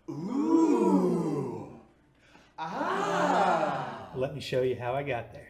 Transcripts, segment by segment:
Ooh. Ah. Let me show you how I got there.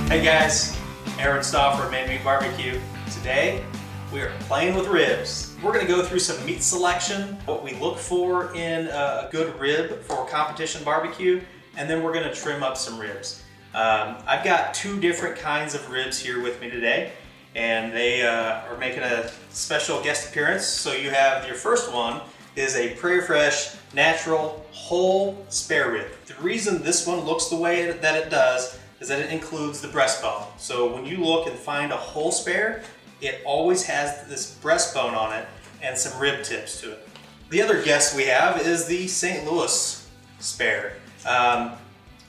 Hey guys, Aaron Stauffer, Man Meat Barbecue. Today, we are playing with ribs. We're gonna go through some meat selection, what we look for in a good rib for competition barbecue, and then we're gonna trim up some ribs. I've got two different kinds of ribs here with me today, and they are making a special guest appearance. So you have your first one is a Prairie Fresh natural whole spare rib. The reason this one looks the way that it does is that it includes the breastbone. So when you look and find a whole spare, it always has this breastbone on it and some rib tips to it. The other guest we have is the St. Louis spare.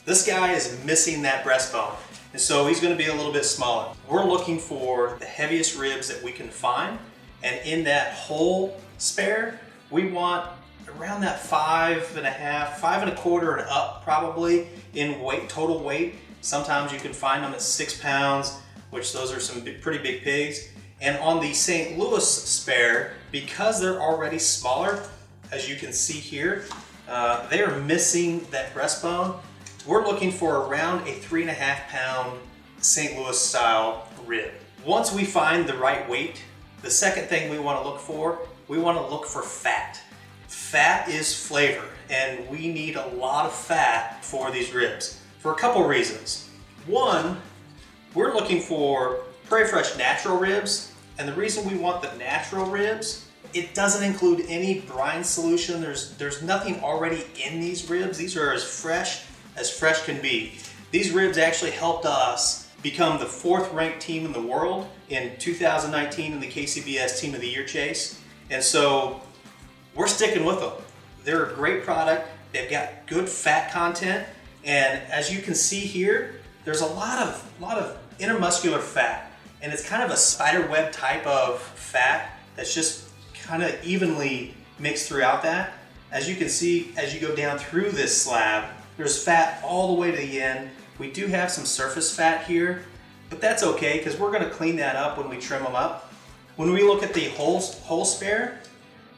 This guy is missing that breastbone, and so he's gonna be a little bit smaller. We're looking for the heaviest ribs that we can find, and in that whole spare, we want around that 5.5, 5.25 and up probably in weight, total weight. Sometimes you can find them at 6 pounds, which those are some pretty big pigs. And on the St. Louis spare, because they're already smaller, as you can see here, they are missing that breastbone. We're looking for around a 3.5 pound St. Louis style rib. Once we find the right weight, the second thing we want to look for fat. Fat is flavor, and we need a lot of fat for these ribs for a couple reasons. One, we're looking for Prairie Fresh natural ribs, and the reason we want the natural ribs, it doesn't include any brine solution. There's nothing already in these ribs. These are as fresh can be. These ribs actually helped us become the 4th ranked team in the world in 2019 in the KCBS Team of the Year chase. And so we're sticking with them. They're a great product. They've got good fat content. And as you can see here, there's a lot of intermuscular fat, and it's kind of a spider web type of fat that's just kind of evenly mixed throughout that. As you can see, as you go down through this slab, there's fat all the way to the end. We do have some surface fat here, but that's okay because we're going to clean that up when we trim them up. When we look at the whole spare,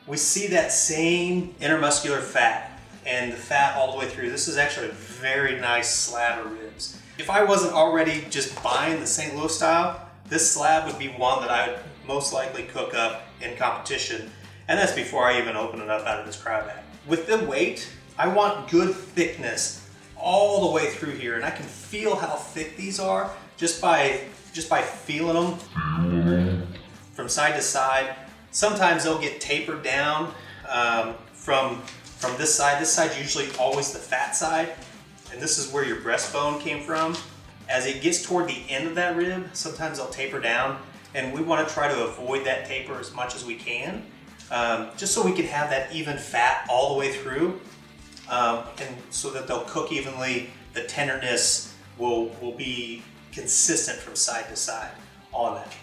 we see that same intermuscular fat and the fat all the way through. This is actually a very nice slab of ribs. If I wasn't already just buying the St. Louis style, this slab would be one that I would most likely cook up in competition, and that's before I even open it up out of this cryo bag. With the weight, I want good thickness all the way through here, and I can feel how thick these are just by feeling them from side to side. Sometimes they'll get tapered down from this side. This side's usually always the fat side, and this is where your breastbone came from. As it gets toward the end of that rib, sometimes they'll taper down, and we want to try to avoid that taper as much as we can, just so we can have that even fat all the way through, and so that they'll cook evenly. The tenderness will be consistent from side to side on that.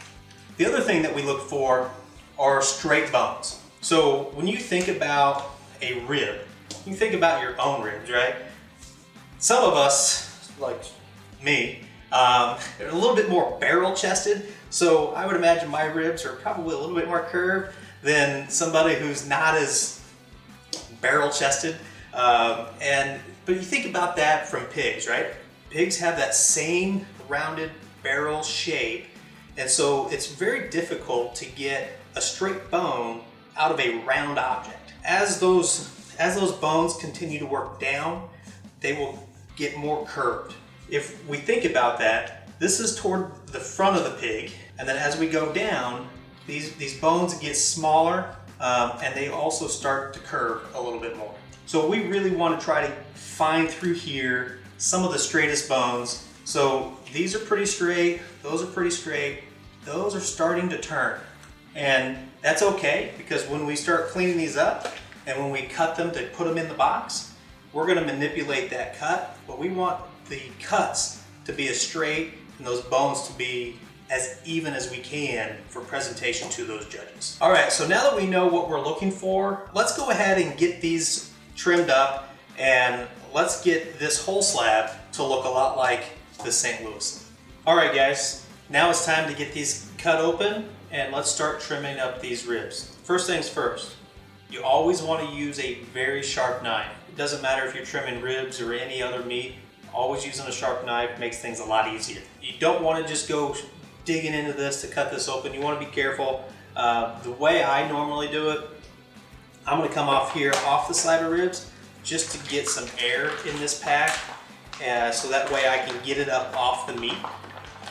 The other thing that we look for are straight bones. So when you think about a rib, you think about your own ribs, right? Some of us, like me, are a little bit more barrel chested, so I would imagine my ribs are probably a little bit more curved than somebody who's not as barrel chested. But you think about that from pigs, right? Pigs have that same rounded barrel shape, and so it's very difficult to get a straight bone out of a round object. As those bones continue to work down, they will get more curved. If we think about that, this is toward the front of the pig, and then as we go down, these bones get smaller, and they also start to curve a little bit more. So we really want to try to find through here some of the straightest bones. So these are pretty straight, those are pretty straight, those are starting to turn. And that's okay, because when we start cleaning these up and when we cut them to put them in the box, we're going to manipulate that cut, but we want the cuts to be as straight and those bones to be as even as we can for presentation to those judges. All right, so now that we know what we're looking for, let's go ahead and get these trimmed up, and let's get this whole slab to look a lot like the St. Louis. All right guys, now it's time to get these cut open and let's start trimming up these ribs. First things first, you always want to use a very sharp knife. It doesn't matter if you're trimming ribs or any other meat, always using a sharp knife makes things a lot easier. You don't want to just go digging into this to cut this open. You want to be careful. The way I normally do it, I'm going to come off here, off the slab of ribs, just to get some air in this pack, so that way I can get it up off the meat.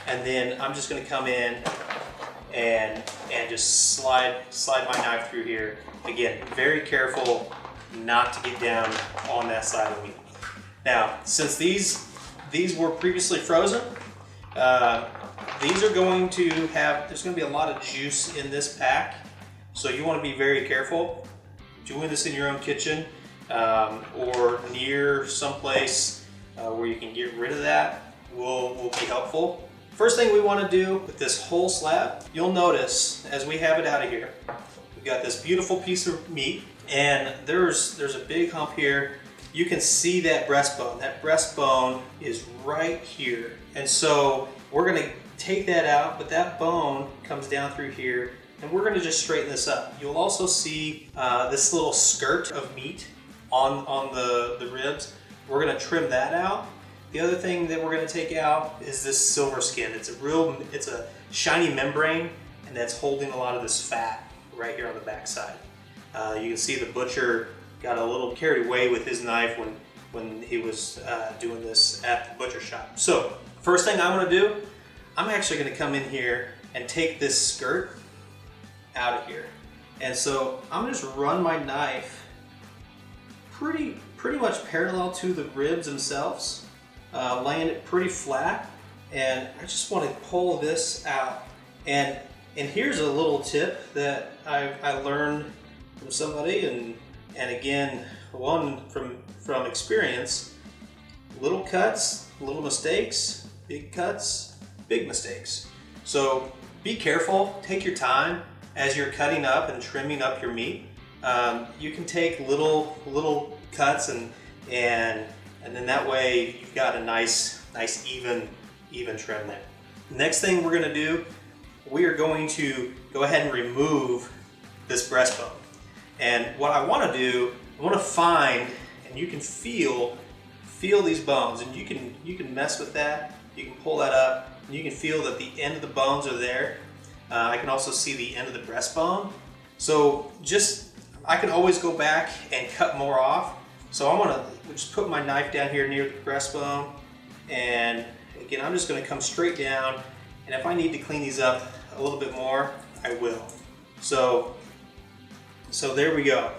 And then I'm just going to come in and just slide my knife through here. Again, very careful not to get down on that side of the meat. Now, since these were previously frozen, these are going to have, there's going to be a lot of juice in this pack, so you want to be very careful. Doing this in your own kitchen or near someplace where you can get rid of that will be helpful. First thing we want to do with this whole slab, you'll notice as we have it out of here, we've got this beautiful piece of meat, and there's a big hump here. You can see that breastbone. That breastbone is right here. And so we're gonna take that out, but that bone comes down through here, and we're gonna just straighten this up. You'll also see this little skirt of meat on the ribs. We're gonna trim that out. The other thing that we're gonna take out is this silver skin. It's a shiny membrane, and that's holding a lot of this fat right here on the back side. You can see the butcher got a little carried away with his knife when he was doing this at the butcher shop. So first thing I'm gonna do, I'm actually gonna come in here and take this skirt out of here. And so I'm gonna just run my knife pretty much parallel to the ribs themselves, laying it pretty flat, and I just want to pull this out. And here's a little tip that I learned from somebody, and again, one from experience. Little cuts, little mistakes, big cuts, big mistakes. So be careful, take your time as you're cutting up and trimming up your meat. You can take little cuts and then that way you've got a nice even trim there. Next thing we're gonna do, we are going to go ahead and remove this breastbone. And what I wanna do, I wanna find, and you can feel these bones, and you can mess with that, you can pull that up, and you can feel that the end of the bones are there. I can also see the end of the breastbone. So I can always go back and cut more off. So I'm gonna just put my knife down here near the breastbone, and again, I'm just gonna come straight down, and if I need to clean these up a little bit more, I will. So there we go.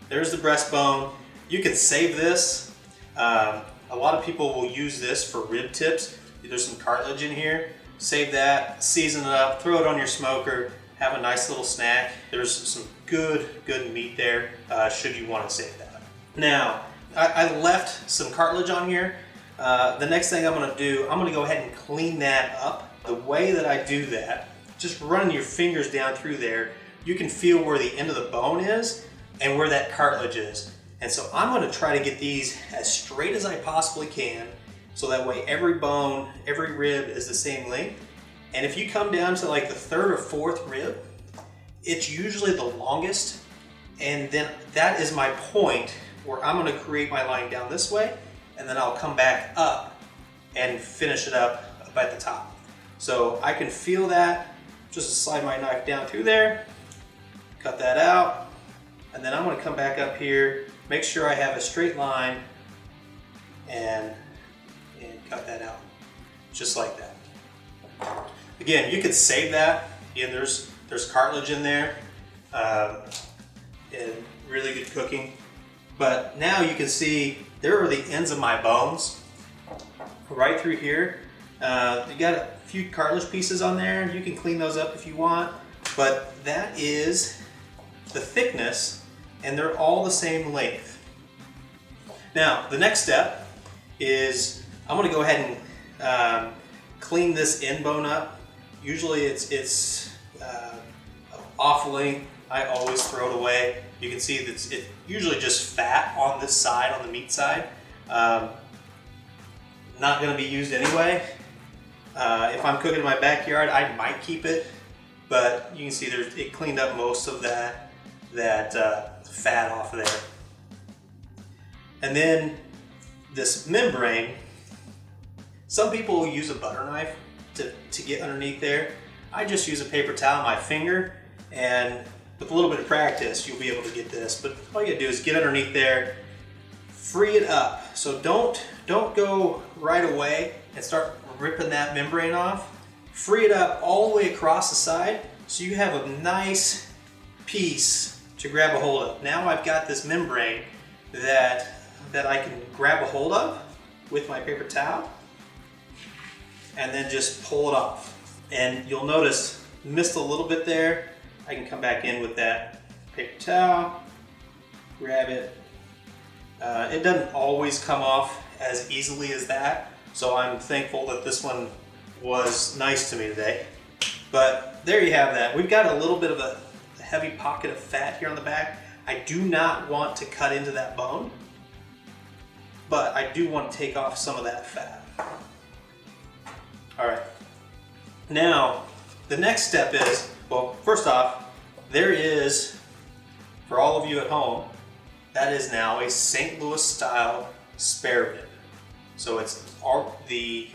There's the breastbone. You can save this. A lot of people will use this for rib tips. There's some cartilage in here. Save that, season it up, throw it on your smoker, have a nice little snack. There's some good meat there, should you want to save that. Now, I left some cartilage on here. The next thing I'm gonna do, I'm gonna go ahead and clean that up. The way that I do that, just running your fingers down through there, you can feel where the end of the bone is and where that cartilage is. And so I'm gonna try to get these as straight as I possibly can, so that way every bone, every rib is the same length. And if you come down to like the third or fourth rib, it's usually the longest. And then that is my point where I'm gonna create my line down this way, and then I'll come back up and finish it up at the top. So I can feel that, just slide my knife down through there, cut that out, and then I'm gonna come back up here, make sure I have a straight line, and cut that out, just like that. Again, you could save that. Again, there's cartilage in there, and really good cooking. But now you can see there are the ends of my bones right through here. You got a few cartilage pieces on there. You can clean those up if you want, but that is the thickness, and they're all the same length. Now, the next step is I'm gonna go ahead and clean this end bone up. Usually it's offally. I always throw it away. You can see that it's usually just fat on this side, on the meat side. Not gonna be used anyway. If I'm cooking in my backyard, I might keep it but you can see it cleaned up most of that fat off of there. And then this membrane, some people use a butter knife to get underneath there. I just use a paper towel, my finger, and with a little bit of practice, you'll be able to get this. But all you gotta do is get underneath there, free it up. So don't go right away and start ripping that membrane off. Free it up all the way across the side so you have a nice piece to grab a hold of. Now I've got this membrane that I can grab a hold of with my paper towel and then just pull it off. And you'll notice, missed a little bit there. I can come back in with that paper towel, grab it. It doesn't always come off as easily as that, so I'm thankful that this one was nice to me today. But there you have that. We've got a little bit of a heavy pocket of fat here on the back. I do not want to cut into that bone, but I do want to take off some of that fat. All right. Now, the next step is, well, first off, there is, for all of you at home, that is now a St. Louis style spare rib. So it's the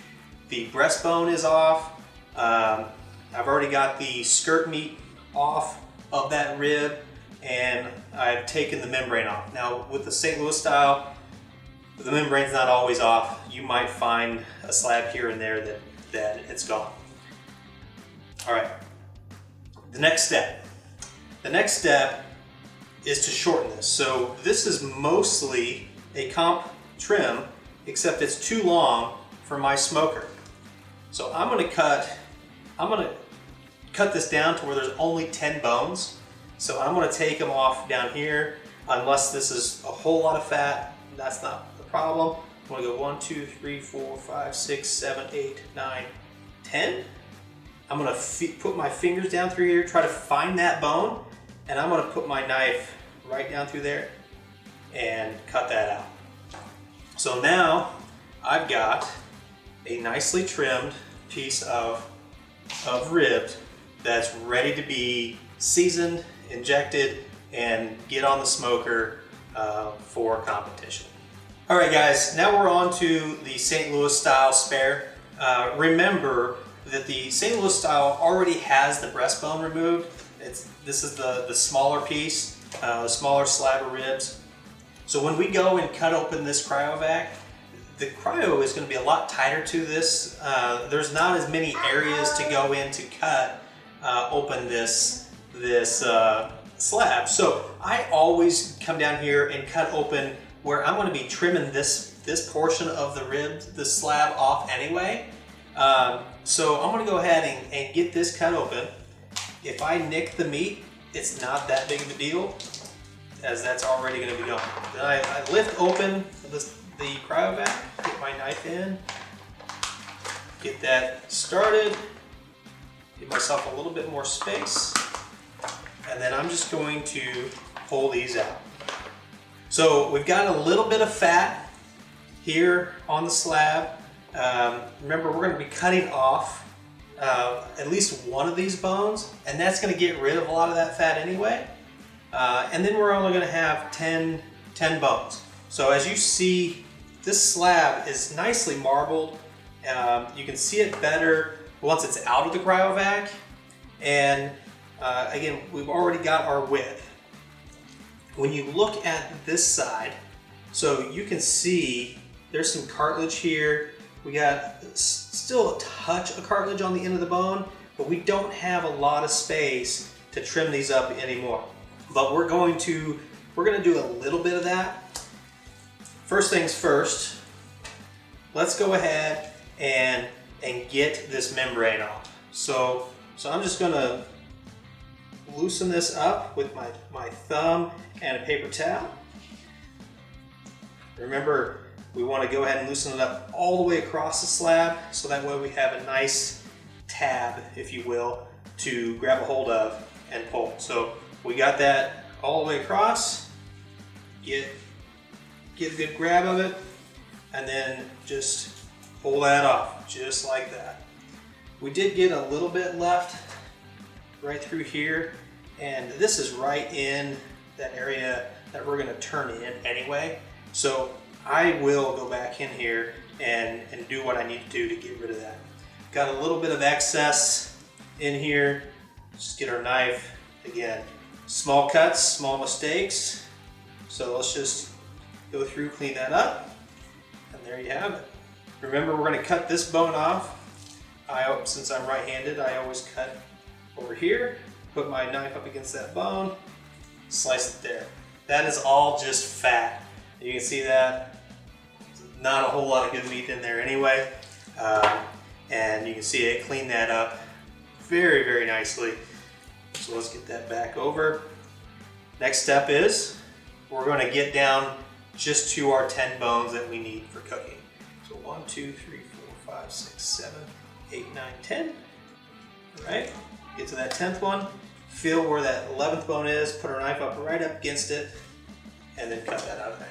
breastbone is off. I've already got the skirt meat off of that rib, and I've taken the membrane off. Now, with the St. Louis style, the membrane's not always off. You might find a slab here and there that it's gone. All right, the next step. The next step is to shorten this. So this is mostly a comp trim, except it's too long for my smoker. So I'm gonna cut this down to where there's only 10 bones. So I'm gonna take them off down here, unless this is a whole lot of fat. That's not the problem. I'm gonna go 1, 2, 3, 4, 5, 6, 7, 8, 9, 10. I'm gonna put my fingers down through here, try to find that bone, and I'm gonna put my knife right down through there and cut that out. So now I've got a nicely trimmed piece of ribs that's ready to be seasoned, injected, and get on the smoker for competition. All right, guys, now we're on to the St. Louis style spare. Remember that the St. Louis style already has the breastbone removed. This is the smaller piece, the smaller slab of ribs. So when we go and cut open this cryovac, the cryo is going to be a lot tighter to this. There's not as many areas to go in to cut open this slab. So I always come down here and cut open where I'm going to be trimming this portion of the rib, the slab off anyway. So I'm going to go ahead and get this cut open. If I nick the meat, it's not that big of a deal, as that's already going to be gone. Then I lift open the cryovac, get my knife in, get that started, give myself a little bit more space, and then I'm just going to pull these out. So we've got a little bit of fat here on the slab. Remember, we're going to be cutting off at least one of these bones, and that's going to get rid of a lot of that fat anyway. And then we're only going to have 10 bones. So as you see, this slab is nicely marbled. You can see it better once it's out of the cryovac. And again, we've already got our width. When you look at this side, so you can see there's some cartilage here. We got still a touch of cartilage on the end of the bone, but we don't have a lot of space to trim these up anymore. But we're going to do a little bit of that. First things first, let's go ahead and get this membrane off. So I'm just gonna loosen this up with my thumb and a paper towel. Remember, we want to go ahead and loosen it up all the way across the slab, so that way we have a nice tab, if you will, to grab a hold of and pull. So we got that all the way across. Get a good grab of it, and then just pull that off, just like that. We did get a little bit left right through here. And this is right in that area that we're gonna turn in anyway. So I will go back in here and do what I need to do to get rid of that. Got a little bit of excess in here. Just get our knife. Again, small cuts, small mistakes. So let's just go through, clean that up, and there you have it. Remember, we're gonna cut this bone off. Since I'm right-handed, I always cut over here, put my knife up against that bone, slice it there. That is all just fat. You can see that. Not a whole lot of good meat in there anyway. And you can see it clean that up very, very nicely. So let's get that back over. Next step is we're going to get down just to our 10 bones that we need for cooking. So 1, 2, 3, 4, 5, 6, 7, 8, 9, 10. All right, get to that 10th one. Feel where that 11th bone is, put our knife up right up against it, and then cut that out of there.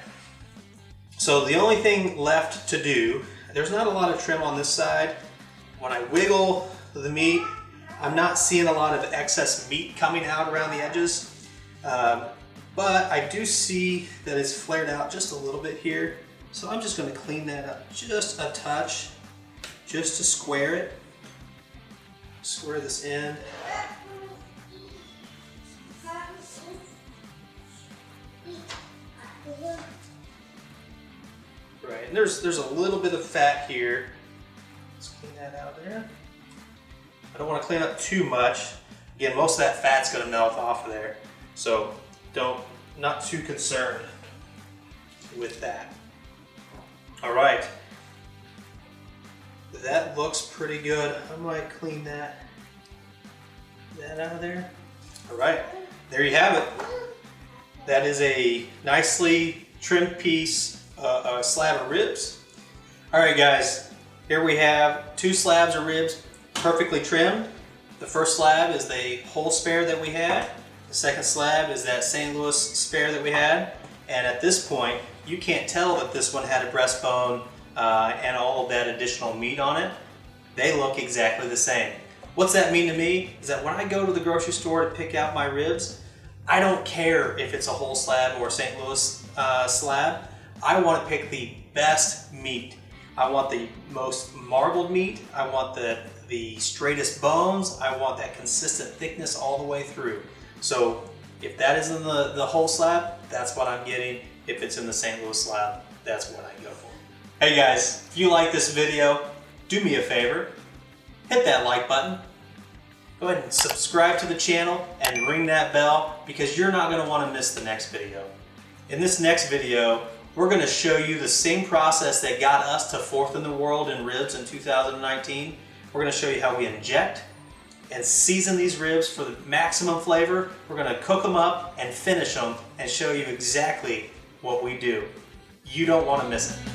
So the only thing left to do, there's not a lot of trim on this side. When I wiggle the meat, I'm not seeing a lot of excess meat coming out around the edges, but I do see that it's flared out just a little bit here. So I'm just going to clean that up just a touch, just to square it. Square this end. Right, and there's a little bit of fat here. Let's clean that out there. I don't want to clean up too much. Again, most of that fat's going to melt off of there, so not too concerned with that. All right, that looks pretty good. I might clean that out of there. All right, there you have it. That is a nicely trimmed piece, a slab of ribs. All right, guys, here we have 2 slabs of ribs, perfectly trimmed. The first slab is the whole spare that we had. The second slab is that St. Louis spare that we had. And at this point, you can't tell that this one had a breastbone and all of that additional meat on it. They look exactly the same. What's that mean to me? Is that when I go to the grocery store to pick out my ribs, I don't care if it's a whole slab or a St. Louis slab. I want to pick the best meat. I want the most marbled meat. I want the straightest bones. I want that consistent thickness all the way through. So if that is in the whole slab, that's what I'm getting. If it's in the St. Louis slab, that's what I go for. Hey guys, if you like this video, do me a favor, hit that like button. Go ahead and subscribe to the channel and ring that bell because you're not going to want to miss the next video. In this next video, we're going to show you the same process that got us to 4th in the world in ribs in 2019. We're going to show you how we inject and season these ribs for the maximum flavor. We're going to cook them up and finish them and show you exactly what we do. You don't want to miss it.